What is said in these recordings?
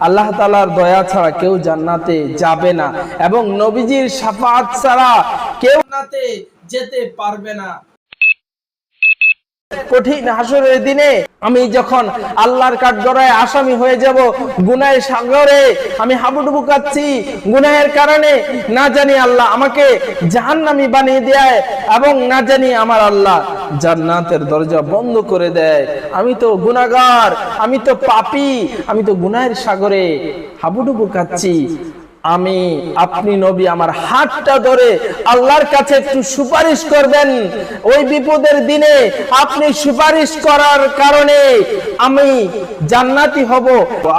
আল্লাহ তাআলার দয়া ছাড়া কেউ জান্নাতে যাবে না এবং নবীজির শাফাআত ছাড়া কেউ জান্নাতে যেতে পারবে না। কঠিন হাসরের দিনে আমি যখন আল্লাহর কাঠগড়ায় আসামি হয়ে যাব, গুনাহের সাগরে আমি হাবুডুবু কাচ্ছি, গুনাহের কারণে না জানি আল্লাহ আমাকে জাহান্নামী বানিয়ে দেয় এবং না জানি আমার আল্লাহ জান্নাতের দরজা বন্ধ করে দেয়। আমি তো গুনাহগার, আমি তো পাপী, আমি তো গুনাহের সাগরে হাবুডুবু কাচ্ছি। আমি আপনি নবী আমার হাতটা ধরে আল্লাহর কাছে একটু সুপারিশ করবেন। ওই বিপদের দিনে আপনি সুপারিশ করার কারণে আমি জান্নাতি হব,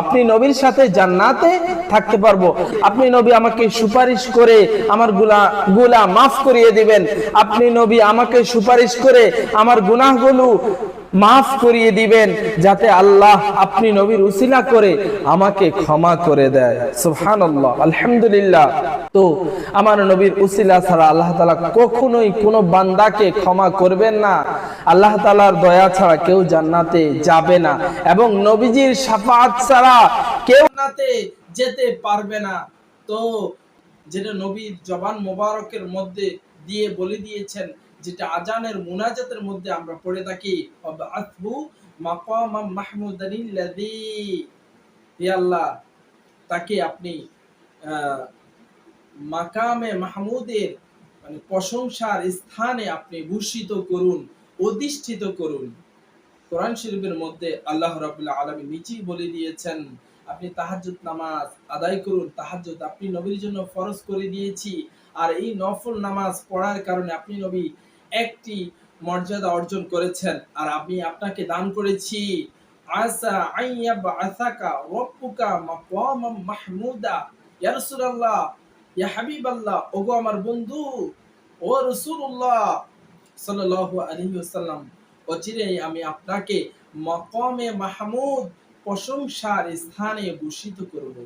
আপনি নবীর সাথে জান্নাতে থাকতে পারবো। আপনি নবী আমাকে সুপারিশ করে আমার গুনাহ মাফ করিয়ে দিবেন। আপনি নবী আমাকে সুপারিশ করে আমার গুনাহগুলো মাফ করিয়ে দিবেন, যাতে আল্লাহ আপনি নবীর উসিলা করে আমাকে ক্ষমা করে দেয়। সুবহানাল্লাহ, আলহামদুলিল্লাহ। তো আমার নবীর উসিলা ছাড়া আল্লাহ তাআলা কখনোই কোনো বান্দাকে ক্ষমা করবেন না। আল্লাহ তাআলার দয়া ছাড়া কেউ জান্নাতে যাবে না এবং নবীজির শাফাআত ছাড়া কেউ জান্নাতে যেতে পারবে না। তো যেটা নবীর জবান মোবারকের মধ্যে দিয়ে বলে দিয়েছেন, যেটা আজানের মুনাজাতের মধ্যে আমরা পড়ে থাকি, আবাআতহু মাকামাম মাহমুদানিল্লাযী, হে আল্লাহ তাকে আপনি মাকামে মাহমুদের মানে প্রশংসার স্থানে আপনি ভূষিত করুন, অধিষ্ঠিত করুন। কোরআন শরীফের মধ্যে আল্লাহ রাব্বুল আলামিন নিজেই বলে দিয়েছেন, আপনি তাহাজ্জুদ নামাজ আদায় করুন। তাহাজ্জুদ আপনি নবীর জন্য ফরজ করে দিয়েছি, আর এই নফল নামাজ পড়ার কারণে আপনি নবী একটি মর্যাদা অর্জন করেছেন, আর আমি আপনাকে দান করেছি আসা আইয়াবআসাকা রাব্বুকা মাকামাম মাহমুদা। ইয়া রাসূলুল্লাহ, ইয়া হাবিবাল্লাহ, ওগো আমার বন্ধু, ও রাসূলুল্লাহ সাল্লাল্লাহু আলাইহি ওয়াসাল্লাম, অচিরেই আমি আপনাকে মাকামে মাহমুদ প্রশংসার স্থানে ভূষিত করব।